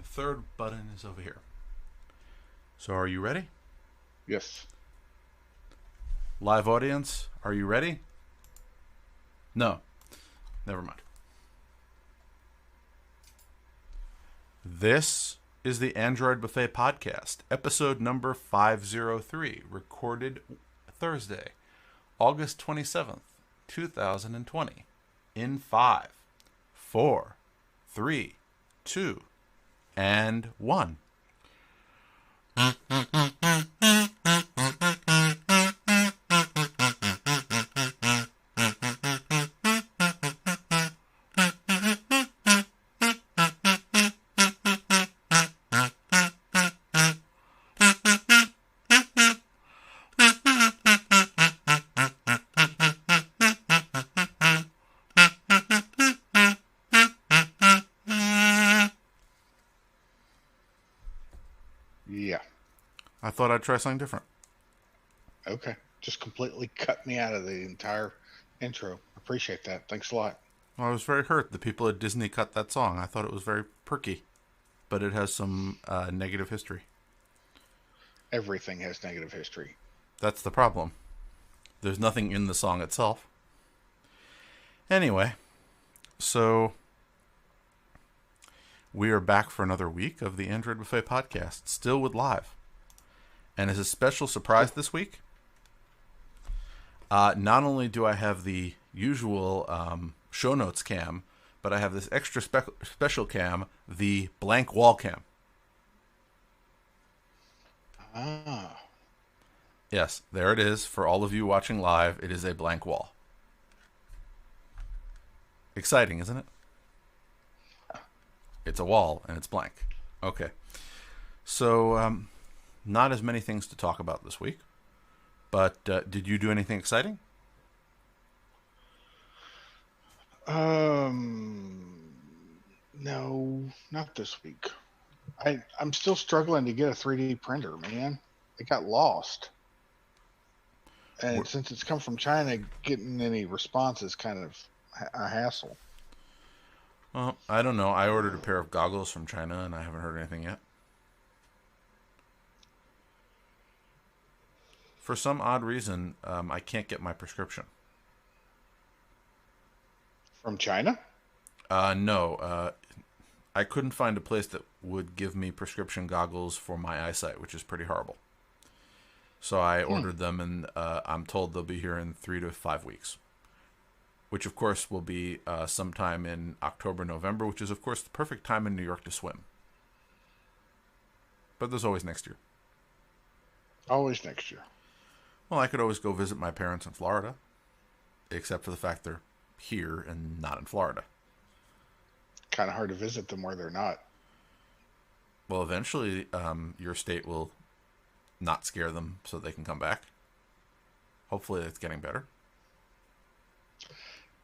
the third button is over here. So are you ready? Yes. Live audience, are you ready? No. Never mind. This is the Android Buffet Podcast, episode number 503, recorded Thursday, August 27th, 2020, in 5, 4, 3, 2, and 1. Yeah. I thought I'd try something different. Okay. Just completely cut me out of the entire intro. Appreciate that. Thanks a lot. Well, I was very hurt the people at Disney cut that song. I thought it was very perky, but it has some negative history. Everything has negative history. That's the problem. There's nothing in the song itself. Anyway, so we are back for another week of the Android Buffet Podcast, still with live. And as a special surprise this week, not only do I have the usual show notes cam, but I have this extra special cam, the blank wall cam. Ah. Yes, there it is. For all of you watching live, it is a blank wall. Exciting, isn't it? It's a wall, and it's blank. Okay. So, not as many things to talk about this week. But did you do anything exciting? No, not this week. I'm still struggling to get a 3D printer, man. It got lost. And since it's come from China, getting any response is kind of a hassle. Well, I don't know. I ordered a pair of goggles from China, and I haven't heard anything yet. For some odd reason, I can't get my prescription. From China? No. I couldn't find a place that would give me prescription goggles for my eyesight, which is pretty horrible. So I ordered them, and I'm told they'll be here in 3 to 5 weeks. Which, of course, will be sometime in October, November, which is, of course, the perfect time in New York to swim. But there's always next year. Always next year. Well, I could always go visit my parents in Florida, except for the fact they're here and not in Florida. Kind of hard to visit them where they're not. Well, eventually, your state will not scare them so they can come back. Hopefully, it's getting better.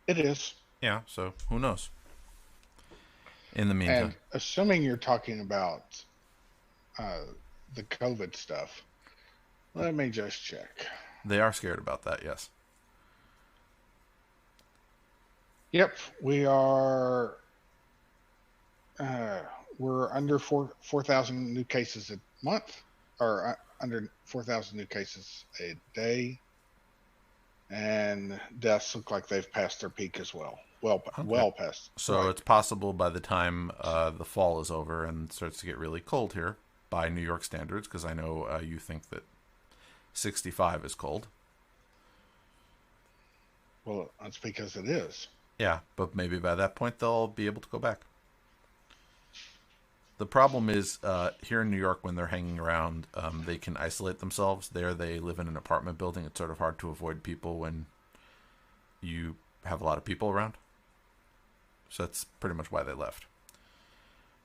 It is. Yeah, so who knows? In the meantime. And assuming you're talking about the COVID stuff, let me just check. They are scared about that, yes. Yep, we are. We're under 4,000 new cases a month, or under 4,000 new cases a day, and deaths look like they've passed their peak as well. Well past. So right. It's possible by the time the fall is over and it starts to get really cold here, by New York standards, because I know you think that 65 is cold. Well, that's because it is. Yeah, but maybe by that point they'll be able to go back. The problem is, here in New York, when they're hanging around, they can isolate themselves. There, they live in an apartment building. It's sort of hard to avoid people when you have a lot of people around. So that's pretty much why they left.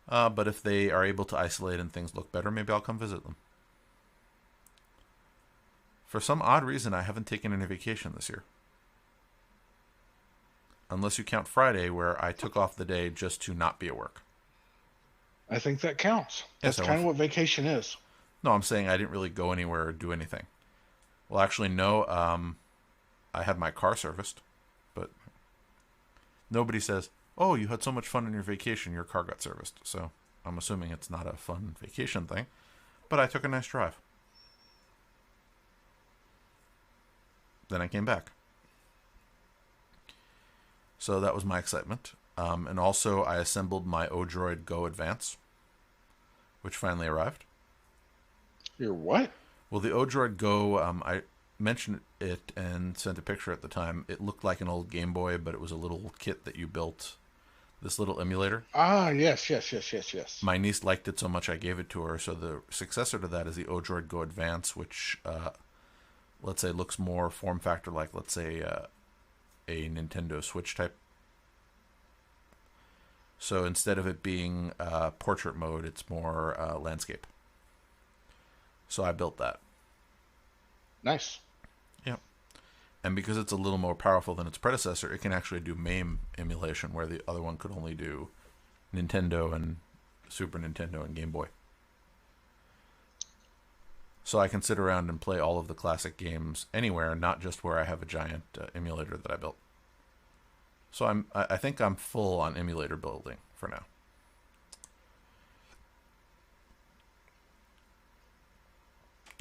But if they are able to isolate and things look better, maybe I'll come visit them. For some odd reason, I haven't taken any vacation this year. Unless you count Friday, where I took off the day just to not be at work. I think that counts. Yes, That's kind of what vacation is. No, I'm saying I didn't really go anywhere or do anything. Well, actually, no. I had my car serviced, but nobody says, "Oh, you had so much fun on your vacation, your car got serviced." So I'm assuming it's not a fun vacation thing, but I took a nice drive. Then I came back. So that was my excitement. And also I assembled my Odroid Go Advance, which finally arrived. Your what? Well, the Odroid Go, I mentioned it and sent a picture at the time. It looked like an old Game Boy, but it was a little kit that you built, this little emulator. Ah, yes. My niece liked it so much I gave it to her. So the successor to that is the Odroid Go Advance, which, let's say, looks more form factor like, let's say, a Nintendo Switch type. So instead of it being portrait mode, it's more landscape. So I built that. Nice. Yep. And because it's a little more powerful than its predecessor, it can actually do MAME emulation, where the other one could only do Nintendo and Super Nintendo and Game Boy. So I can sit around and play all of the classic games anywhere, not just where I have a giant emulator that I built. So I think I'm full on emulator building for now.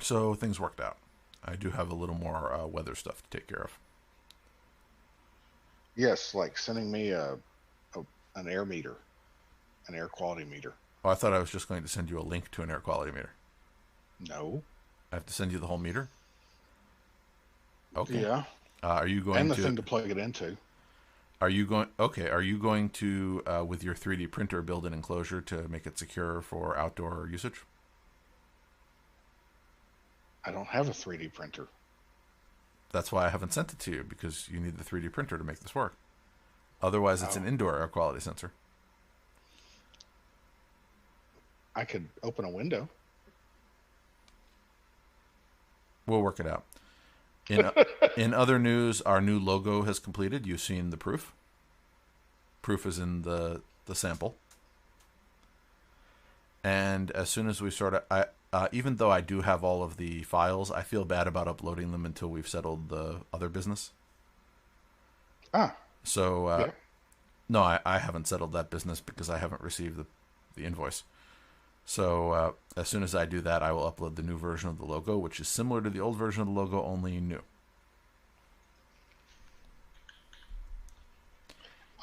So things worked out. I do have a little more weather stuff to take care of. Yes, like sending me an air meter, an air quality meter. Oh, I thought I was just going to send you a link to an air quality meter. No. I have to send you the whole meter? Okay. Yeah. Are you going to... And the thing to plug it into. Are you going... Okay, are you going to, with your 3D printer, build an enclosure to make it secure for outdoor usage? I don't have a 3D printer. That's why I haven't sent it to you, because you need the 3D printer to make this work. Otherwise, it's an indoor air quality sensor. I could open a window. We'll work it out. In other news, our new logo has completed. You've seen the proof. Proof is in the sample. And as soon as we sort of... even though I do have all of the files, I feel bad about uploading them until we've settled the other business. Ah. So, yeah. No, I haven't settled that business because I haven't received the invoice. So, as soon as I do that, I will upload the new version of the logo, which is similar to the old version of the logo, only new.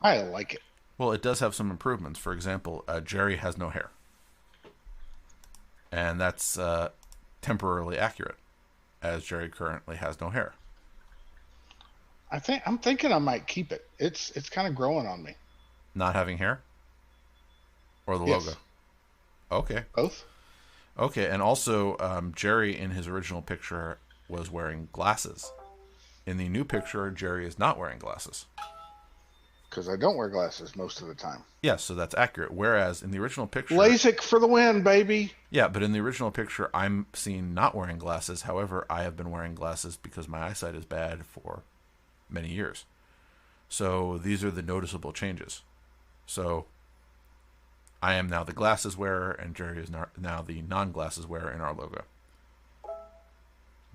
I like it. Well, it does have some improvements. For example, Jerry has no hair. And that's temporarily accurate, as Jerry currently has no hair. I'm thinking I might keep it. It's kind of growing on me. Not having hair? Or the Yes. logo? Okay. Both? Okay, and also, Jerry in his original picture was wearing glasses. In the new picture, Jerry is not wearing glasses. Because I don't wear glasses most of the time. Yes, so that's accurate. Whereas in the original picture... LASIK for the win, baby! Yeah, but in the original picture, I'm seen not wearing glasses. However, I have been wearing glasses because my eyesight is bad for many years. So these are the noticeable changes. So I am now the glasses wearer, and Jerry is now the non-glasses wearer in our logo.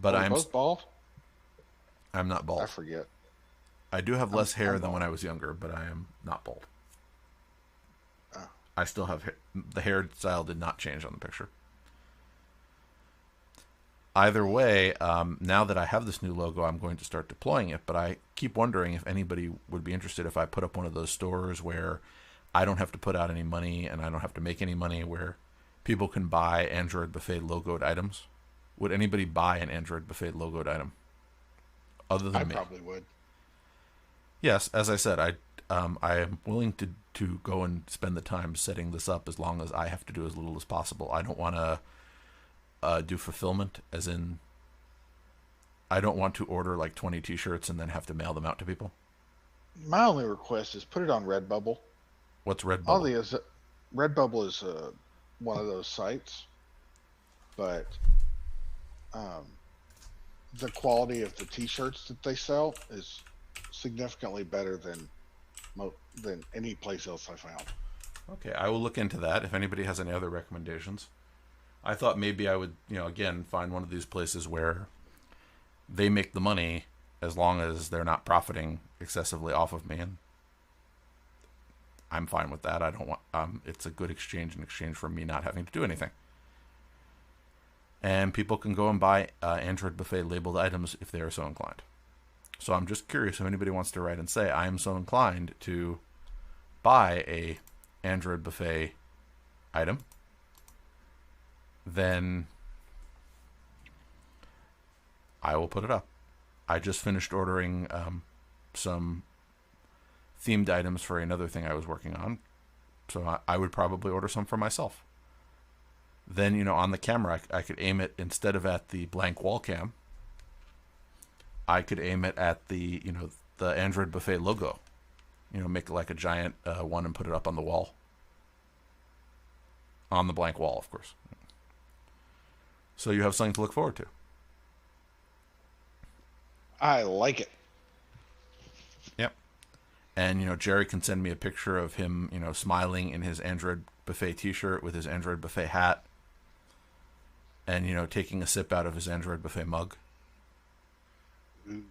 But Are we both bald? I'm not bald. I forget. I do have less hair than when I was younger, but I am not bald. Oh. I still have hair. The hair style did not change on the picture. Either way, now that I have this new logo, I'm going to start deploying it, but I keep wondering if anybody would be interested if I put up one of those stores where I don't have to put out any money and I don't have to make any money, where people can buy Android Buffet logoed items. Would anybody buy an Android Buffet logoed item? Other than me? I probably would. Yes, as I said, I am willing to go and spend the time setting this up as long as I have to do as little as possible. I don't want to do fulfillment, as in I don't want to order like 20 t-shirts and then have to mail them out to people. My only request is put it on Redbubble. What's Redbubble? Redbubble is one of those sites, but the quality of the t-shirts that they sell is significantly better than any place else I found. Okay, I will look into that if anybody has any other recommendations. I thought maybe I would, again, find one of these places where they make the money as long as they're not profiting excessively off of me. And I'm fine with that. I don't want. It's a good exchange in exchange for me not having to do anything. And people can go and buy Android Buffet labeled items if they are so inclined. So I'm just curious if anybody wants to write and say, I am so inclined to buy a Android Buffet item, then I will put it up. I just finished ordering some themed items for another thing I was working on, so I would probably order some for myself. Then, on the camera, I could aim it instead of at the blank wall cam. I could aim it at the Android Buffet logo. Make it like a giant one and put it up on the wall. On the blank wall, of course. So you have something to look forward to. I like it. Yep. And, Jerry can send me a picture of him, smiling in his Android Buffet t-shirt with his Android Buffet hat. And, taking a sip out of his Android Buffet mug. Ooh.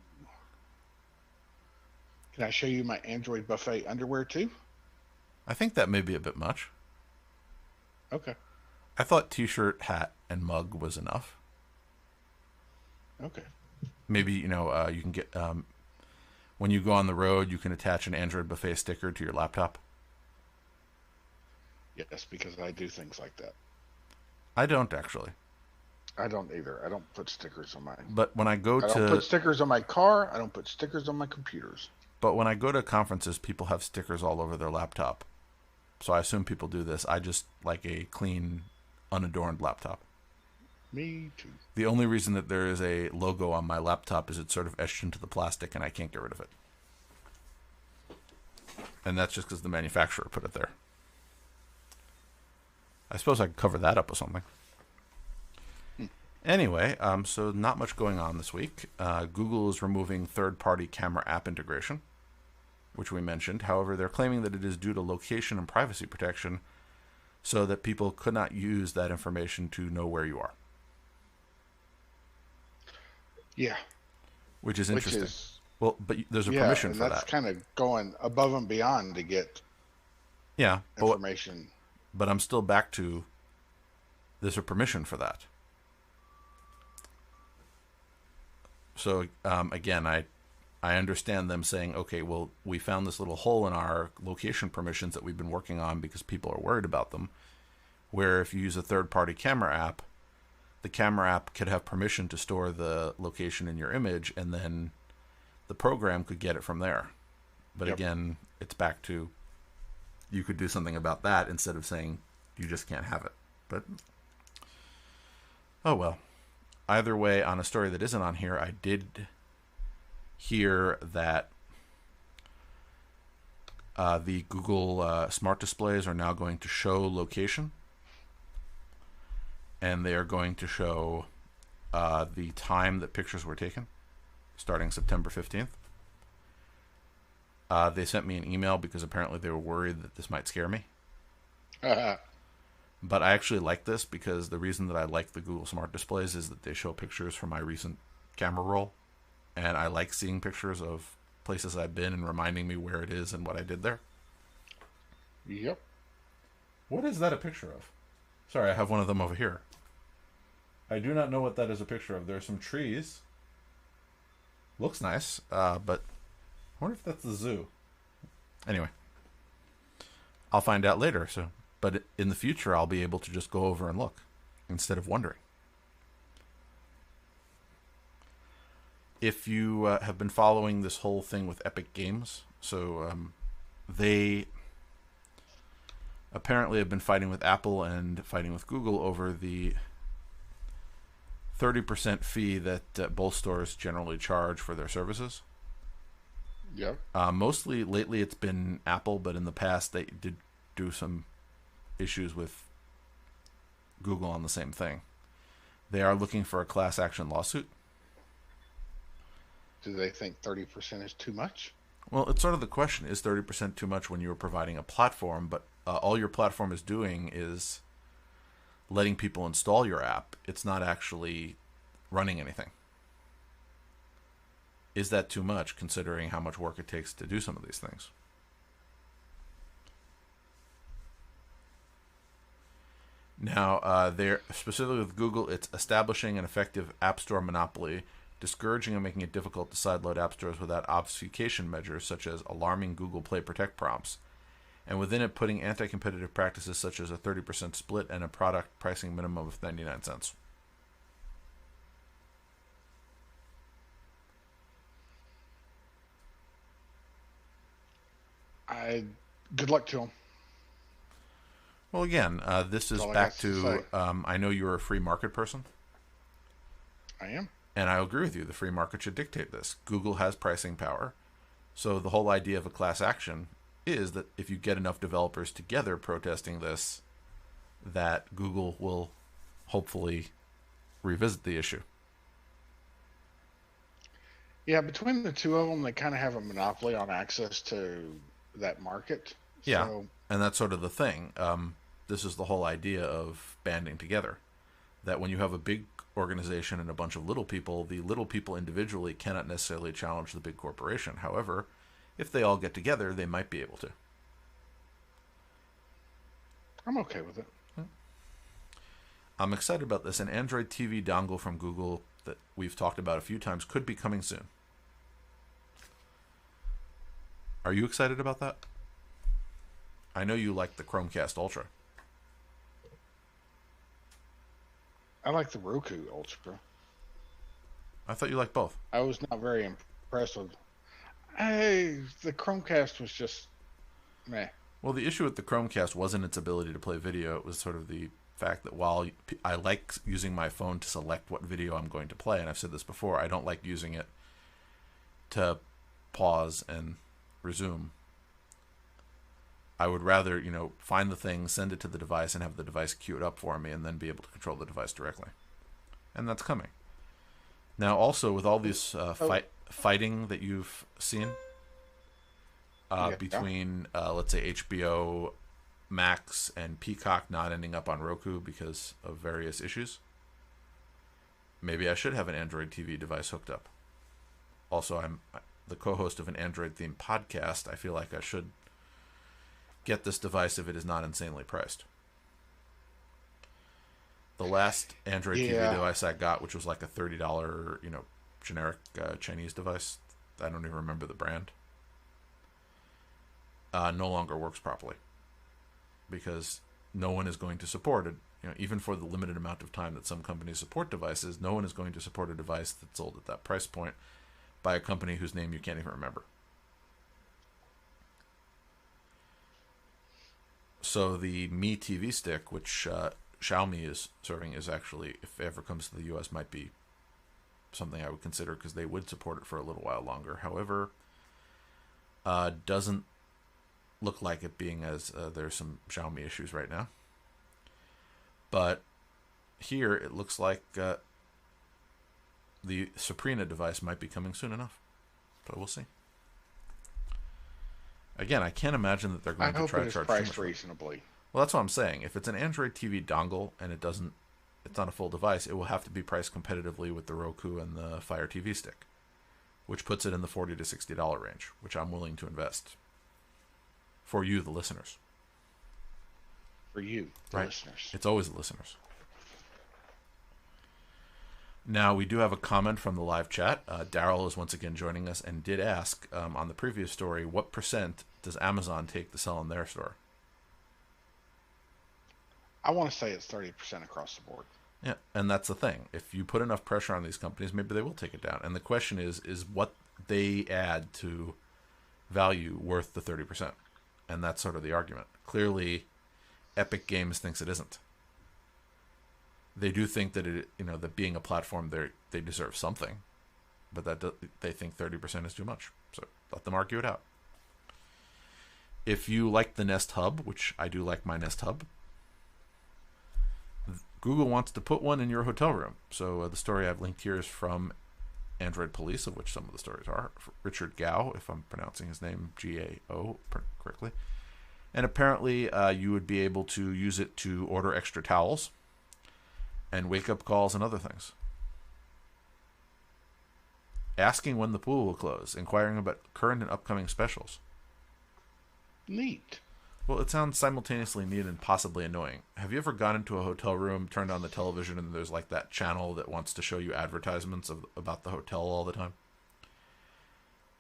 Can I show you my Android Buffet underwear too? I think that may be a bit much. Okay. I thought t-shirt, hat, and mug was enough. Okay. Maybe, you can get, when you go on the road, you can attach an Android Buffet sticker to your laptop. Yes, because I do things like that. I don't actually. I don't either. I don't put stickers on mine. But when I don't put stickers on my car. I don't put stickers on my computers. But when I go to conferences, people have stickers all over their laptop. So I assume people do this. I just like a clean, unadorned laptop. Me too. The only reason that there is a logo on my laptop is it's sort of etched into the plastic and I can't get rid of it. And that's just because the manufacturer put it there. I suppose I could cover that up with something. Anyway, so not much going on this week. Google is removing third-party camera app integration, which we mentioned. However, they're claiming that it is due to location and privacy protection so that people could not use that information to know where you are. Yeah. Which is interesting. Well, but there's a permission for that. That's kind of going above and beyond to get information. But I'm still back to there's a permission for that. So, again, I understand them saying, okay, well, we found this little hole in our location permissions that we've been working on because people are worried about them, where if you use a third-party camera app, the camera app could have permission to store the location in your image, and then the program could get it from there. But again, it's back to you could do something about that instead of saying you just can't have it. But, oh well. Either way, on a story that isn't on here, I did hear that the Google smart displays are now going to show location. And they are going to show the time that pictures were taken, starting September 15th. They sent me an email because apparently they were worried that this might scare me. But I actually like this because the reason that I like the Google Smart Displays is that they show pictures from my recent camera roll. And I like seeing pictures of places I've been and reminding me where it is and what I did there. Yep. What is that a picture of? Sorry, I have one of them over here. I do not know what that is a picture of. There are some trees. Looks nice, but I wonder if that's the zoo. Anyway, I'll find out later. But in the future, I'll be able to just go over and look instead of wondering. If you have been following this whole thing with Epic Games, so they apparently have been fighting with Apple and fighting with Google over the 30% fee that both stores generally charge for their services. Yep. Mostly lately it's been Apple, but in the past they did do some issues with Google on the same thing. They are looking for a class action lawsuit. Do they think 30% is too much? Well, it's sort of the question, is 30% too much when you're providing a platform, but all your platform is doing is letting people install your app. It's not actually running anything. Is that too much considering how much work it takes to do some of these things? Now, they're specifically with Google, it's establishing an effective App Store monopoly, discouraging and making it difficult to sideload app stores without obfuscation measures such as alarming Google Play Protect prompts, and within it putting anti-competitive practices such as a 30% split and a product pricing minimum of 99 cents. Good luck to them. Well, again, this is back to I know you're a free market person. I am. And I agree with you. The free market should dictate this. Google has pricing power. So the whole idea of a class action is that if you get enough developers together protesting this, that Google will hopefully revisit the issue. Yeah, between the two of them, they kind of have a monopoly on access to that market. Yeah, so, and that's sort of the thing. This is the whole idea of banding together. That when you have a big organization and a bunch of little people, the little people individually cannot necessarily challenge the big corporation. However, if they all get together, they might be able to. I'm okay with it. I'm excited about this. An Android TV dongle from Google that we've talked about a few times could be coming soon. Are you excited about that? I know you like the Chromecast Ultra. I like the Roku Ultra. I thought you liked both. I was not very impressed with. The Chromecast was just meh. Well, the issue with the Chromecast wasn't its ability to play video. It was sort of the fact that while I like using my phone to select what video I'm going to play, and I've said this before, I don't like using it to pause and resume. I would rather, find the thing, send it to the device, and have the device queue it up for me, and then be able to control the device directly. And that's coming. Now, also, with all this fighting that you've seen between, let's say, HBO Max and Peacock not ending up on Roku because of various issues, maybe I should have an Android TV device hooked up. Also, I'm the co-host of an Android-themed podcast. I feel like I should get this device if it is not insanely priced. The last Android TV device I got, which was like a $30, generic Chinese device, I don't even remember the brand, no longer works properly because no one is going to support it. Even for the limited amount of time that some companies support devices, no one is going to support a device that's sold at that price point by a company whose name you can't even remember. So the Mi TV stick, which Xiaomi is serving, is actually, if it ever comes to the U.S., might be something I would consider because they would support it for a little while longer. However, doesn't look like it being as there's some Xiaomi issues right now. But here it looks like the Sabrina device might be coming soon enough. But we'll see. Again, I can't imagine that they're going to try to charge too much. Priced reasonably. Well, that's what I'm saying. If it's an Android TV dongle and it's not a full device, it will have to be priced competitively with the Roku and the Fire TV stick, which puts it in the $40 to $60 range, which I'm willing to invest for you, the listeners. For you, the listeners. It's always the listeners. Now, we do have a comment from the live chat. Daryl is once again joining us and did ask on the previous story, what percent does Amazon take to sell in their store? I want to say it's 30% across the board. Yeah, and that's the thing. If you put enough pressure on these companies, maybe they will take it down. And the question is what they add to value worth the 30%? And that's sort of the argument. Clearly, Epic Games thinks it isn't. They do think that that being a platform, they deserve something, but they think 30% is too much. So let them argue it out. If you like the Nest Hub, which I do like my Nest Hub, Google wants to put one in your hotel room. So the story I've linked here is from Android Police, of which some of the stories are. Richard Gao, if I'm pronouncing his name Gao correctly. And apparently you would be able to use it to order extra towels and wake-up calls and other things. Asking when the pool will close. Inquiring about current and upcoming specials. Neat. Well, it sounds simultaneously neat and possibly annoying. Have you ever gone into a hotel room, turned on the television, and there's like that channel that wants to show you advertisements about the hotel all the time?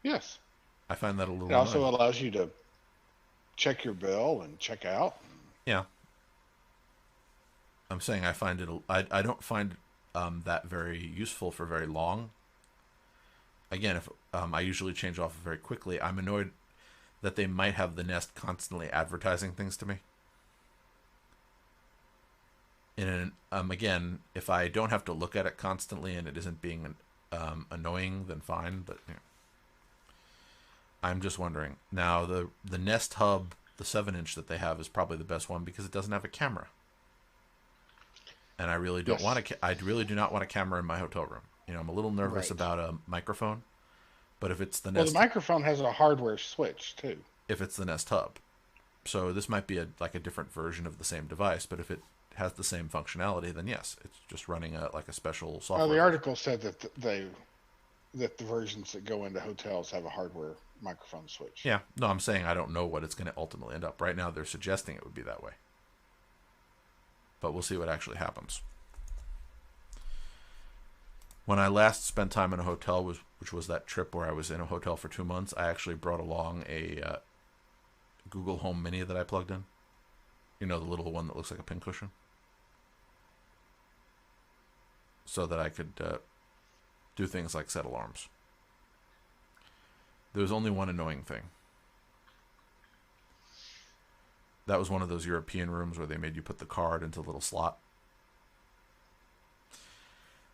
Yes. I find that a It little also annoying. allows you to check your bill and check out. Yeah, I'm saying I find it. I don't find that very useful for very long. Again, if I usually change off very quickly, I'm annoyed that they might have the Nest constantly advertising things to me. Again, if I don't have to look at it constantly and it isn't being annoying, then fine. But I'm just wondering. Now, the Nest Hub, the 7-inch that they have, is probably the best one because it doesn't have a camera. And I really don't Yes. want I really do not want a camera in my hotel room. I'm a little nervous Right. about a microphone, but if it's the Well, the Nest, microphone has a hardware switch too. if it's the Nest Hub, so this might be like a different version of the same device. But if it has the same functionality, then yes, it's just running like a special Well, software the version. article said that that the versions that go into hotels have a hardware microphone switch. Yeah, no, I'm saying I don't know what it's going to ultimately end up. Right now, they're suggesting it would be that way, but we'll see what actually happens. When I last spent time in a hotel, which was that trip where I was in a hotel for 2 months, I actually brought along a Google Home Mini that I plugged in. The little one that looks like a pincushion, so that I could do things like set alarms. There was only one annoying thing. That was one of those European rooms where they made you put the card into a little slot.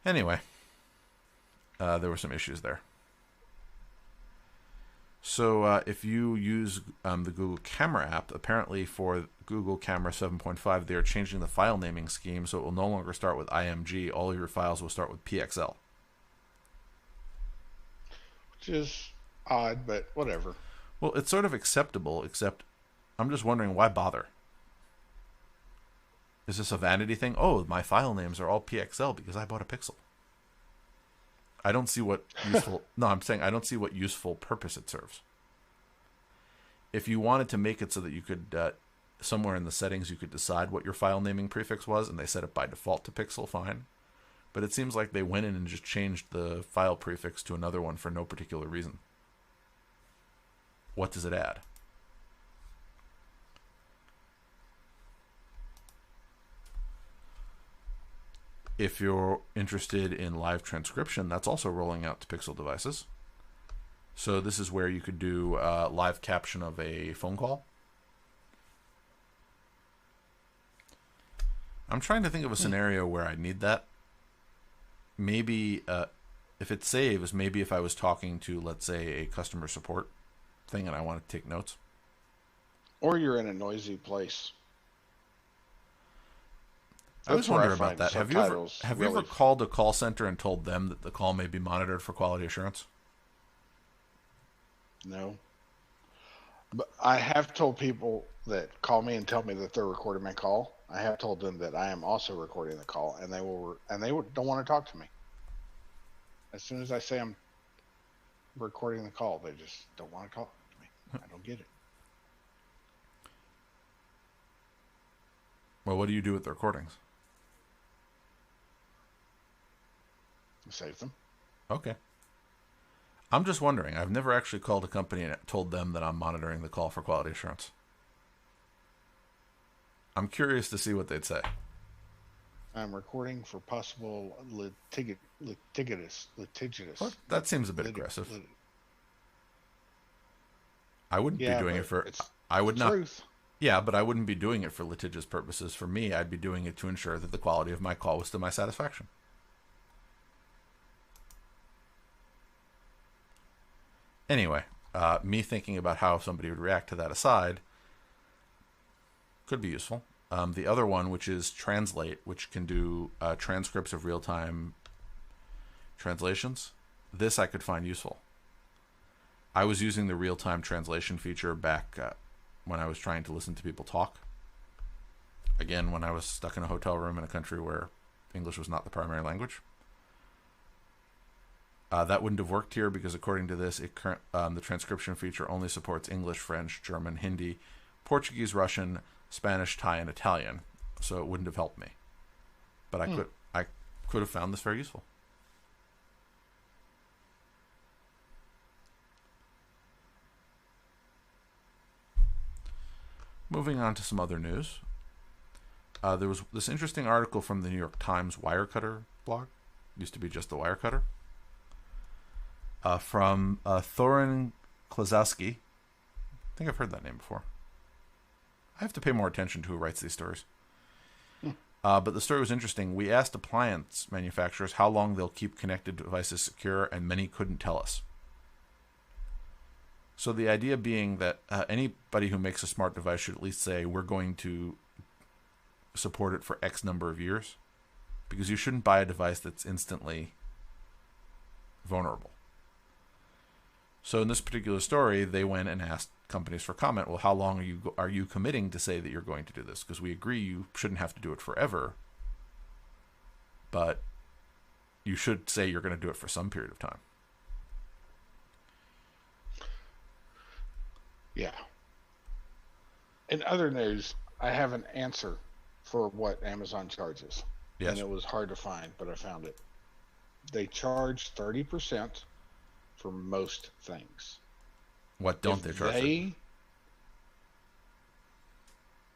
Anyway, there were some issues there. So if you use the Google Camera app, apparently for Google Camera 7.5, they are changing the file naming scheme so it will no longer start with IMG. All of your files will start with PXL. Which is odd, but whatever. Well, it's sort of acceptable, except I'm just wondering why bother? Is this a vanity thing? Oh, my file names are all PXL because I bought a Pixel. I don't see what useful. No, I'm saying I don't see what useful purpose it serves. If you wanted to make it so that you could, somewhere in the settings, you could decide what your file naming prefix was, and they set it by default to Pixel, fine. But it seems like they went in and just changed the file prefix to another one for no particular reason. What does it add? If you're interested in live transcription, that's also rolling out to Pixel devices. So this is where you could do live caption of a phone call. I'm trying to think of a scenario where I need that. Maybe if it saves, maybe if I was talking to, let's say, a customer support thing and I want to take notes. Or you're in a noisy place. I always That's where wonder I about find that. subtitles Have you ever really. called a call center and told them that the call may be monitored for quality assurance? No. But I have told people that call me and tell me that they're recording my call. I have told them that I am also recording the call, and don't want to talk to me. As soon as I say I'm recording the call, they just don't want to talk to me. I don't get it. Well, what do you do with the recordings? Save them. Okay. I'm just wondering. I've never actually called a company and told them that I'm monitoring the call for quality assurance. I'm curious to see what they'd say. I'm recording for possible litigious. Well, that seems a bit aggressive. I wouldn't Yeah, be doing but it for. it's I would the not. truth. Yeah, but I wouldn't be doing it for litigious purposes. For me, I'd be doing it to ensure that the quality of my call was to my satisfaction. Anyway, me thinking about how somebody would react to that aside could be useful. The other one, which is Translate, which can do transcripts of real-time translations, this I could find useful. I was using the real-time translation feature back when I was trying to listen to people talk. Again, when I was stuck in a hotel room in a country where English was not the primary language. That wouldn't have worked here because according to this, the transcription feature only supports English, French, German, Hindi, Portuguese, Russian, Spanish, Thai, and Italian, so it wouldn't have helped me. But I could have found this very useful. Moving on to some other news. There was this interesting article from the New York Times Wirecutter blog. Used to be just the Wirecutter. From Thorin Klazowski. I think I've heard that name before. I have to pay more attention to who writes these stories. But the story was interesting. We asked appliance manufacturers how long they'll keep connected devices secure, and many couldn't tell us. So the idea being that anybody who makes a smart device should at least say, we're going to support it for X number of years. Because you shouldn't buy a device that's instantly vulnerable. So in this particular story, they went and asked companies for comment. Well, how long are you committing to say that you're going to do this? Because we agree you shouldn't have to do it forever. But you should say you're going to do it for some period of time. Yeah. In other news, I have an answer for what Amazon charges. Yes. And it was hard to find, but I found it. They charge 30% for most things. What don't they charge?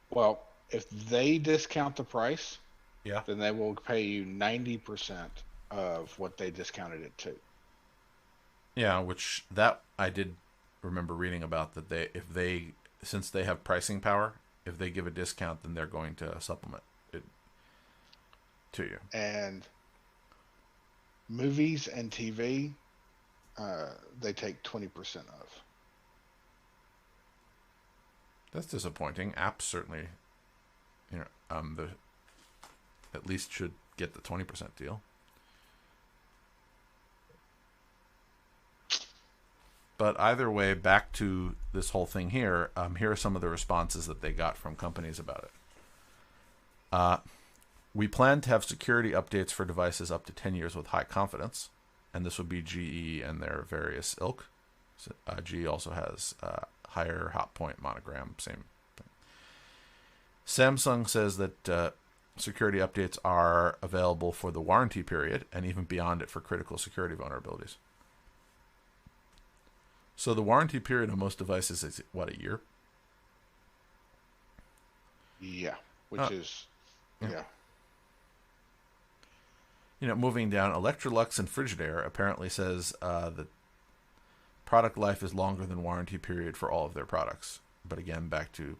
Well, if they discount the price, yeah, then they will pay you 90% of what they discounted it to. Yeah, which that I did remember reading about, that since they have pricing power, if they give a discount, then they're going to supplement it to you. And movies and TV, they take 20% of. That's disappointing. Apps certainly, at least should get the 20% deal. But either way, back to this whole thing here. Here are some of the responses that they got from companies about it. We plan to have security updates for devices up to 10 years with high confidence, and this would be GE and their various ilk. So, GE also has higher hot point monogram, same thing. Samsung says that security updates are available for the warranty period and even beyond it for critical security vulnerabilities. So the warranty period on most devices is, what, a year? Yeah, which is, yeah. Moving down, Electrolux and Frigidaire apparently says that product life is longer than warranty period for all of their products. But again, back to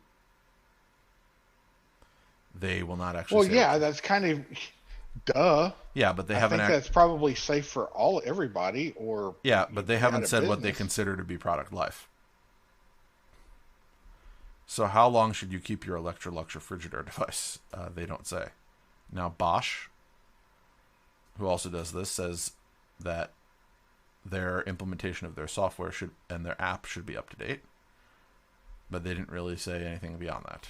they will not actually. Well, yeah, that's kind of duh. Yeah, but they haven't. I think that's probably safe for everybody. Or yeah, but they haven't said what they consider to be product life. So how long should you keep your Electrolux or Frigidaire device? They don't say. Now Bosch, who also does this, says that their implementation of their software and their app should be up to date. But they didn't really say anything beyond that.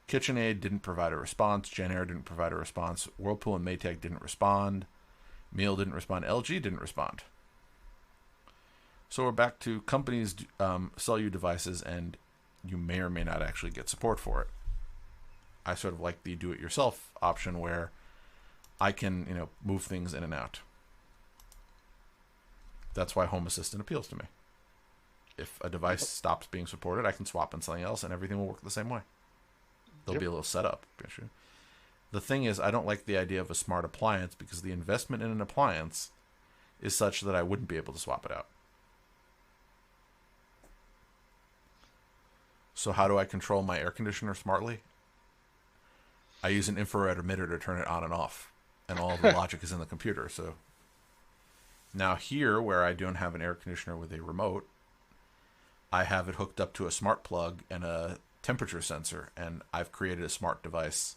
KitchenAid didn't provide a response. JennAir didn't provide a response. Whirlpool and Maytag didn't respond. Miele didn't respond. LG didn't respond. So we're back to companies sell you devices and you may or may not actually get support for it. I sort of like the do-it-yourself option where I can, move things in and out. That's why Home Assistant appeals to me. If a device stops being supported, I can swap in something else and everything will work the same way. There'll be a little setup issue. The thing is, I don't like the idea of a smart appliance because the investment in an appliance is such that I wouldn't be able to swap it out. So how do I control my air conditioner smartly? I use an infrared emitter to turn it on and off, and all of the logic is in the computer. So now here, where I don't have an air conditioner with a remote, I have it hooked up to a smart plug and a temperature sensor, and I've created a smart device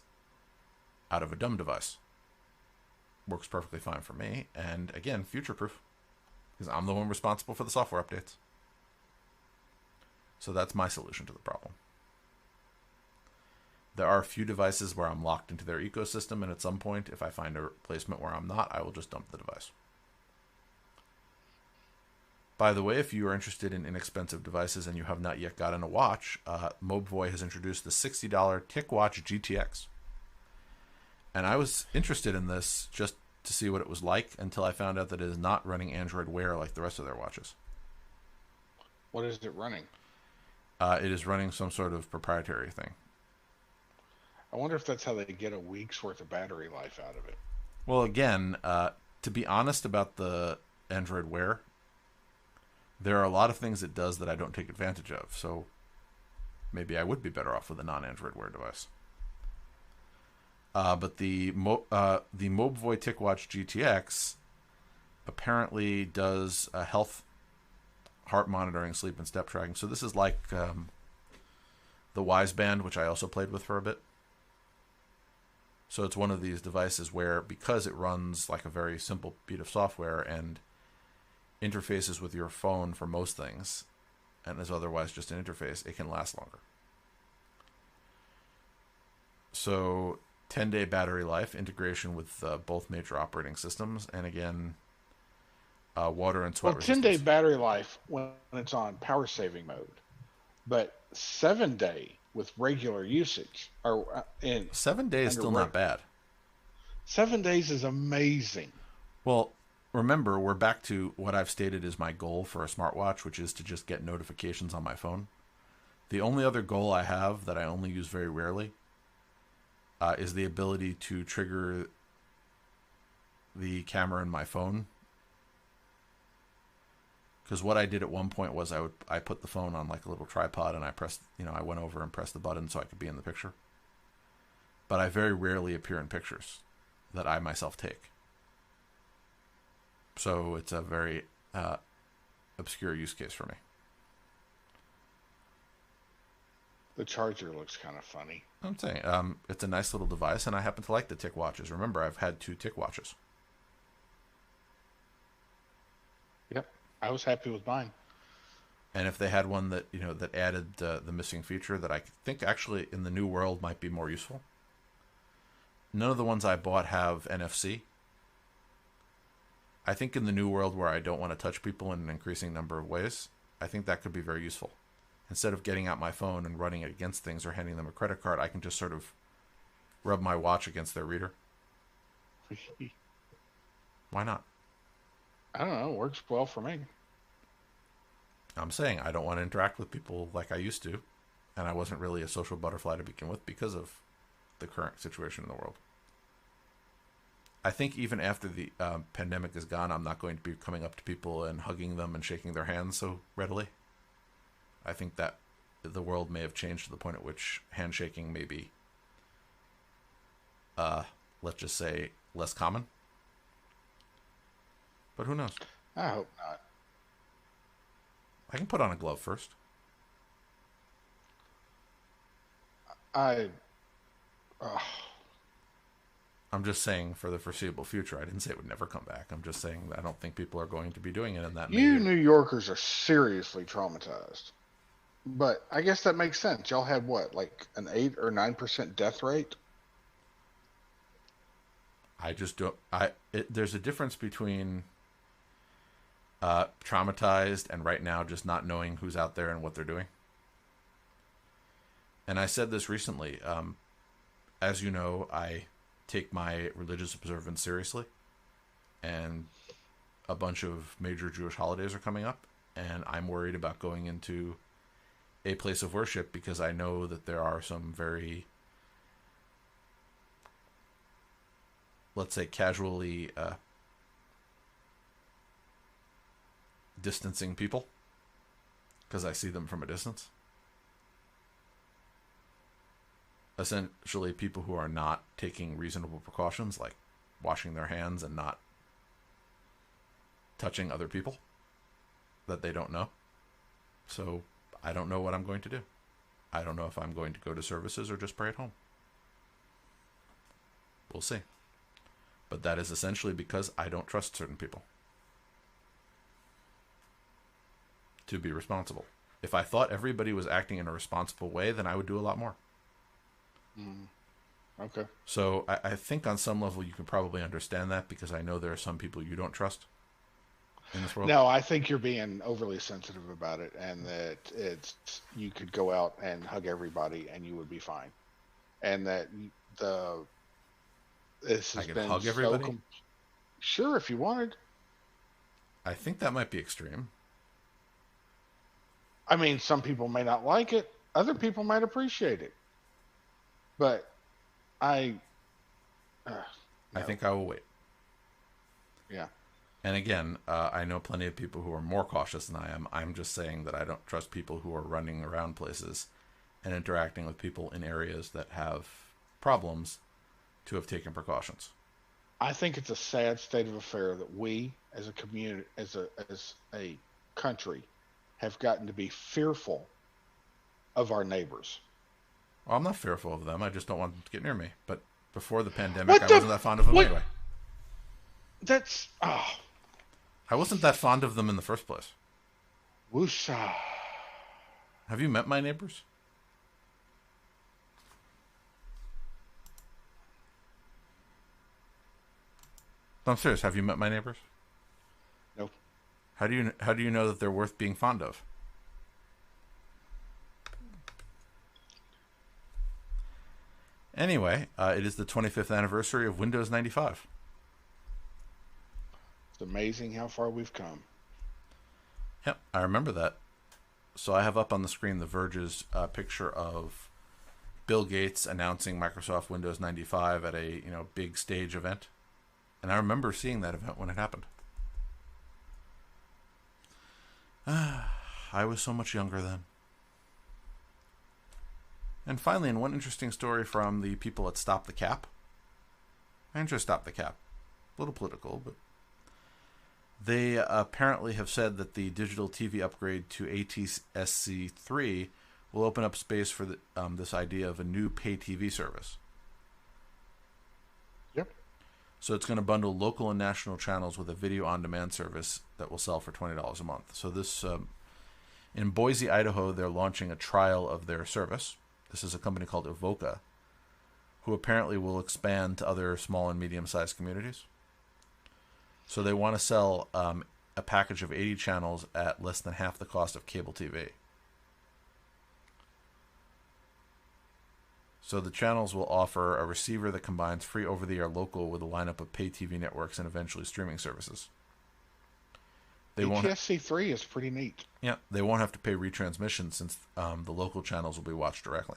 out of a dumb device. Works perfectly fine for me, and again, future-proof, because I'm the one responsible for the software updates. So that's my solution to the problem. There are a few devices where I'm locked into their ecosystem, and at some point, if I find a replacement where I'm not, I will just dump the device. By the way, if you are interested in inexpensive devices and you have not yet gotten a watch, Mobvoi has introduced the $60 TicWatch GTX. And I was interested in this just to see what it was like until I found out that it is not running Android Wear like the rest of their watches. What is it running? It is running some sort of proprietary thing. I wonder if that's how they get a week's worth of battery life out of it. Well, again, to be honest about the Android Wear, there are a lot of things it does that I don't take advantage of. So maybe I would be better off with a non-Android Wear device. But the Mobvoi TicWatch GTX apparently does health, heart monitoring, sleep, and step tracking. So this is like the Wise Band, which I also played with for a bit. So it's one of these devices where, because it runs like a very simple bit of software and interfaces with your phone for most things, and is otherwise just an interface, it can last longer. So 10-day battery life, integration with both major operating systems, and again, water and sweat resistance. 10-day battery life when it's on power saving mode, but 7-day with regular usage. Or 7 days still not bad. 7 days is amazing. Well, remember, we're back to what I've stated is my goal for a smartwatch, which is to just get notifications on my phone. The only other goal I have that I only use very rarely is the ability to trigger the camera in my phone. Because what I did at one point was I put the phone on like a little tripod and I went over and pressed the button so I could be in the picture. But I very rarely appear in pictures that I myself take. So it's a very obscure use case for me. The charger looks kind of funny. I'm saying it's a nice little device, and I happen to like the TicWatches. Remember, I've had 2 TicWatches. Yep, I was happy with mine. And if they had one that that added the missing feature that I think actually in the new world might be more useful. None of the ones I bought have NFC. I think in the new world where I don't want to touch people in an increasing number of ways, I think that could be very useful. Instead of getting out my phone and running it against things or handing them a credit card, I can just sort of rub my watch against their reader. Why not? I don't know. It works well for me. I'm saying I don't want to interact with people like I used to, and I wasn't really a social butterfly to begin with because of the current situation in the world. I think even after the pandemic is gone, I'm not going to be coming up to people and hugging them and shaking their hands so readily. I think that the world may have changed to the point at which handshaking may be, let's just say, less common. But who knows? I hope not. I can put on a glove first. I'm just saying for the foreseeable future. I didn't say it would never come back. I'm just saying that I don't think people are going to be doing it in that You manner. New Yorkers are seriously traumatized. But I guess that makes sense. Y'all had what, like an 8 or 9% death rate? I just don't. There's a difference between traumatized and right now just not knowing who's out there and what they're doing. And I said this recently. As you know, I take my religious observance seriously, and a bunch of major Jewish holidays are coming up, and I'm worried about going into a place of worship because I know that there are some very, let's say, casually distancing people because I see them from a distance. Essentially, people who are not taking reasonable precautions, like washing their hands and not touching other people that they don't know. So I don't know what I'm going to do. I don't know if I'm going to go to services or just pray at home. We'll see. But that is essentially because I don't trust certain people to be responsible. If I thought everybody was acting in a responsible way, then I would do a lot more. Okay. So I think on some level you can probably understand that because I know there are some people you don't trust. in this world? No, I think you're being overly sensitive about it, and that it's you could go out and hug everybody and you would be fine, and that the this I has could been hug so everybody? sure if you wanted. I think that might be extreme. I mean, some people may not like it, other people might appreciate it, but I I no, think I will wait. yeah. And again, I know plenty of people who are more cautious than I am. I'm just saying that I don't trust people who are running around places and interacting with people in areas that have problems to have taken precautions. I think it's a sad state of affair that we, as a community, as a country, have gotten to be fearful of our neighbors. Well, I'm not fearful of them. I just don't want them to get near me. But before the pandemic, What I the? wasn't that fond of them What? anyway. That's I wasn't that fond of them in the first place. woosah. Have you met my neighbors? No, I'm serious. Have you met my neighbors? No, How do you know that they're worth being fond of? Anyway, it is the 25th anniversary of Windows 95. it's amazing how far we've come. Yep, I remember that. So I have up on the screen The Verge's picture of Bill Gates announcing Microsoft Windows 95 at a big stage event, and I remember seeing that event when it happened. I was so much younger then. And finally, in one interesting story from the people at Stop the Cap, I enjoy Stop the Cap, a little political, but they apparently have said that the digital TV upgrade to ATSC3 will open up space for this idea of a new pay TV service. Yep. So it's going to bundle local and national channels with a video on demand service that will sell for $20 a month. So this in Boise, Idaho, they're launching a trial of their service. This is a company called Evoca, who apparently will expand to other small and medium-sized communities. So they want to sell a package of 80 channels at less than half the cost of cable TV. So the channels will offer a receiver that combines free over-the-air local with a lineup of pay TV networks and eventually streaming services. ATSC3 is pretty neat. Yeah, they won't have to pay retransmission since the local channels will be watched directly.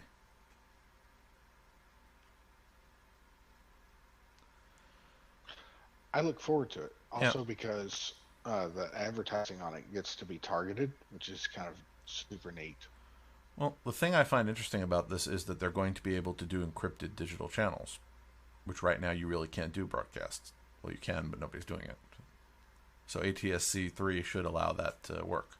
I look forward to it. Also Yeah. because the advertising on it gets to be targeted, which is kind of super neat. Well, the thing I find interesting about this is that they're going to be able to do encrypted digital channels, which right now you really can't do broadcasts. Well, you can, but nobody's doing it. So ATSC3 should allow that to work.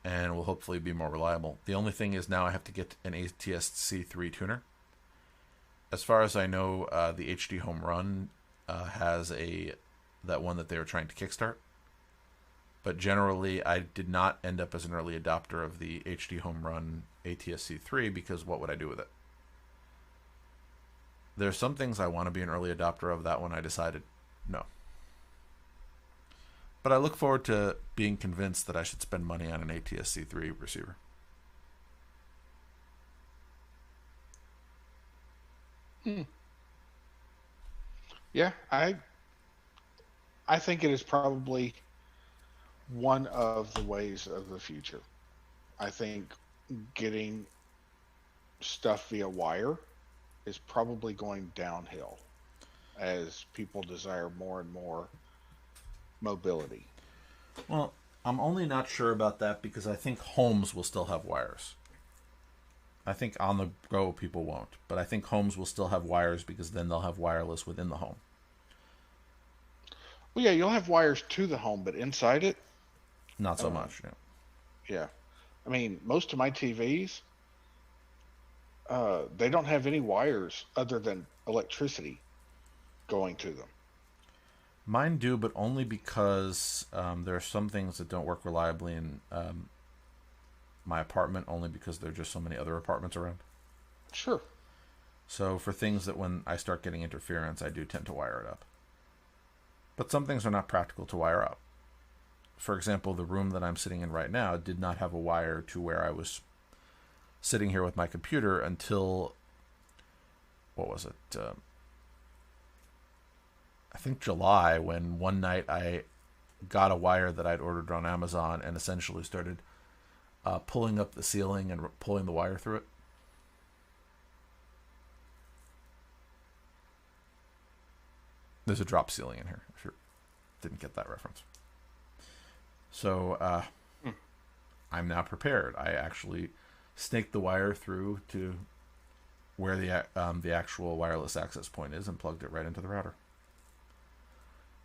And will hopefully be more reliable. The only thing is now I have to get an ATSC3 tuner. As far as I know, the HD Home Run has that one that they were trying to kickstart. But generally, I did not end up as an early adopter of the HD Home Run ATSC3 because what would I do with it? There are some things I want to be an early adopter of. That one I decided no. But I look forward to being convinced that I should spend money on an ATSC3 receiver. Yeah, I think it is probably one of the ways of the future. I think getting stuff via wire is probably going downhill as people desire more and more mobility. Well, I'm only not sure about that because I think homes will still have wires. I think on the go people won't, but I think homes will still have wires because then they'll have wireless within the home. Well, yeah, you'll have wires to the home, but inside it, Not so much. Yeah. yeah. I mean, most of my TVs, they don't have any wires other than electricity going to them. Mine do, but only because there are some things that don't work reliably in my apartment, only because there are just so many other apartments around. Sure. So for things that when I start getting interference, I do tend to wire it up. But some things are not practical to wire up. For example, the room that I'm sitting in right now did not have a wire to where I was sitting here with my computer until, what was it? I think July, when one night I got a wire that I'd ordered on Amazon and essentially started pulling up the ceiling and pulling the wire through it. There's a drop ceiling in here, if you didn't get that reference. So I'm now prepared. I actually snaked the wire through to where the actual wireless access point is and plugged it right into the router.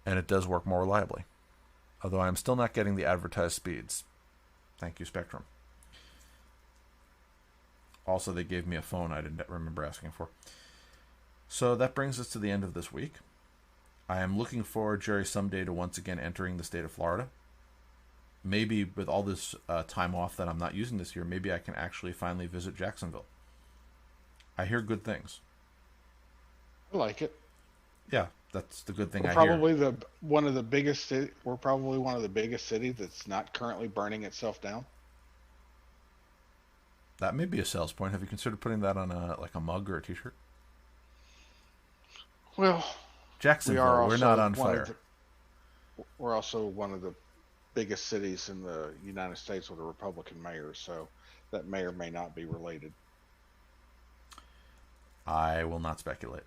And it does work more reliably. Although I'm still not getting the advertised speeds. Thank you, Spectrum. Also, they gave me a phone I didn't remember asking for. So that brings us to the end of this week. I am looking forward, Jerry, someday to once again entering the state of Florida. Maybe with all this time off that I'm not using this year, maybe I can actually finally visit Jacksonville. I hear good things. I like it. Yeah, that's the good thing We're I probably hear. We're probably one of the biggest cities that's not currently burning itself down. That may be a sales point. Have you considered putting that on a mug or a T-shirt? Well, Jacksonville, we're not on fire. We're also one of the biggest cities in the United States with a Republican mayor, so that may or may not be related. I will not speculate.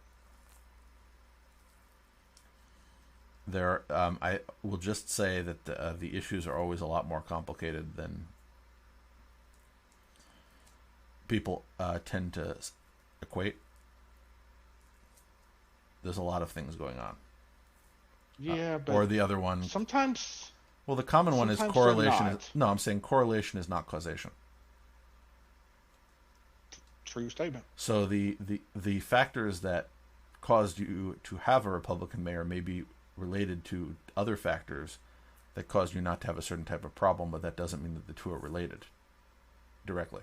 I will just say that the issues are always a lot more complicated than people tend to equate. There's a lot of things going on. Yeah, but or the other one. Sometimes. Well, the common one is Sometimes correlation. No, I'm saying correlation is not causation. True statement. So the factors that caused you to have a Republican mayor may be related to other factors that caused you not to have a certain type of problem, but that doesn't mean that the two are related directly.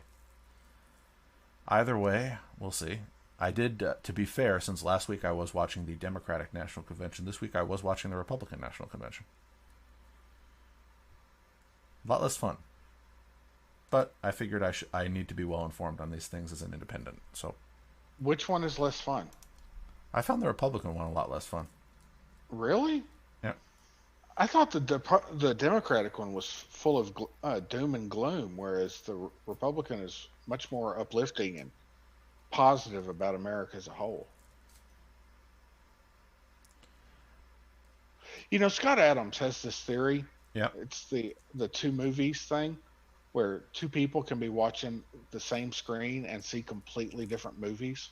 Either way, we'll see. I did, to be fair, since last week I was watching the Democratic National Convention, this week I was watching the Republican National Convention. A lot less fun. But I figured I need to be well informed on these things as an independent. So, which one is less fun? I found the Republican one a lot less fun. Really? Yeah. I thought the Democratic one was full of doom and gloom, whereas the Republican is much more uplifting and positive about America as a whole. You know, Scott Adams has this theory. Yeah. It's the two movies thing, where two people can be watching the same screen and see completely different movies.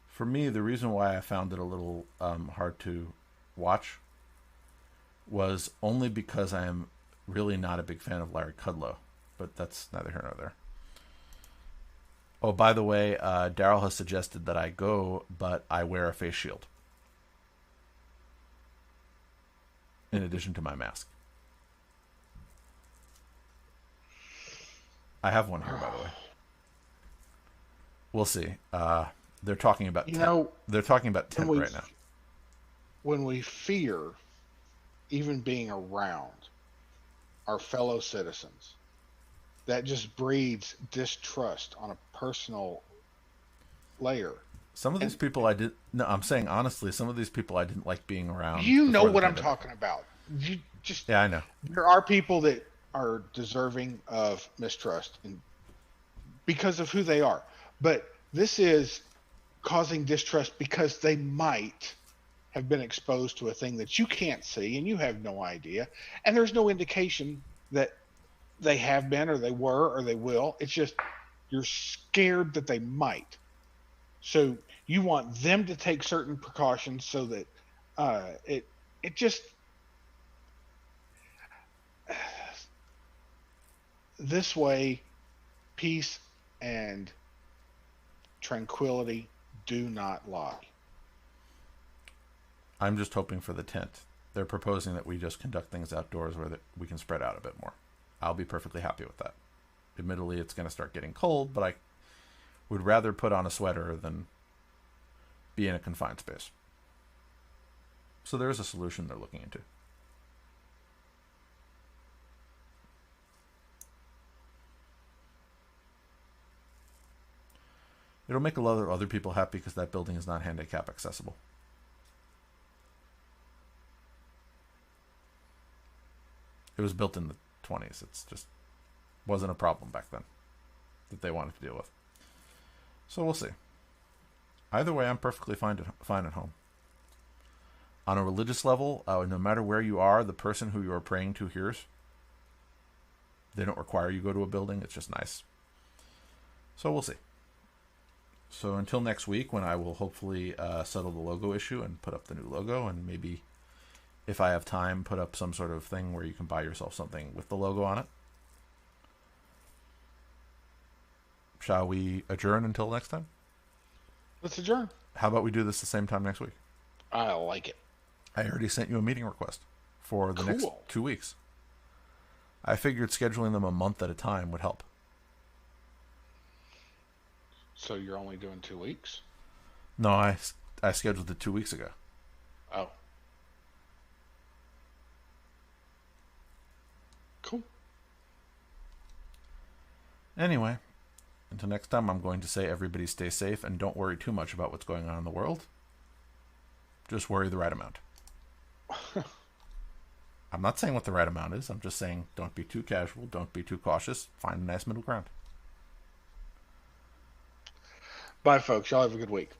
For me, the reason why I found it a little hard to watch was only because I am really not a big fan of Larry Kudlow. But that's neither here nor there. Oh, by the way, Daryl has suggested that I go, but I wear a face shield in addition to my mask. I have one here, by the way. We'll see. They're talking about they're talking about tent right now. When we fear even being around our fellow citizens, that just breeds distrust on a personal layer. Some of these people I'm saying honestly, some of these people I didn't like being around. You know what I'm talking about. Yeah, I know. There are people that are deserving of mistrust because of who they are. But this is causing distrust because they might have been exposed to a thing that you can't see and you have no idea. And there's no indication that they have been or they were or they will. It's just you're scared that they might. So you want them to take certain precautions so that it just this way peace and tranquility do not lie. I'm just hoping for the tent. They're proposing that we just conduct things outdoors where we can spread out a bit more. I'll be perfectly happy with that. Admittedly, it's going to start getting cold, but I would rather put on a sweater than be in a confined space. So there is a solution they're looking into. It'll make a lot of other people happy because that building is not handicap accessible. It was built in the 20s. It's just wasn't a problem back then that they wanted to deal with. So we'll see. Either way, I'm perfectly fine at home. On a religious level, no matter where you are, the person who you are praying to hears. They don't require you go to a building. It's just nice. So we'll see. So until next week, when I will hopefully settle the logo issue and put up the new logo, and maybe, if I have time, put up some sort of thing where you can buy yourself something with the logo on it. Shall we adjourn until next time? Let's adjourn. How about we do this the same time next week? I like it. I already sent you a meeting request for the next 2 weeks. I figured scheduling them a month at a time would help. So you're only doing 2 weeks? No, I scheduled it 2 weeks ago. Oh. Cool. Anyway, until next time, I'm going to say everybody stay safe and don't worry too much about what's going on in the world. Just worry the right amount. I'm not saying what the right amount is. I'm just saying don't be too casual, don't be too cautious. Find a nice middle ground. Bye, folks. Y'all have a good week.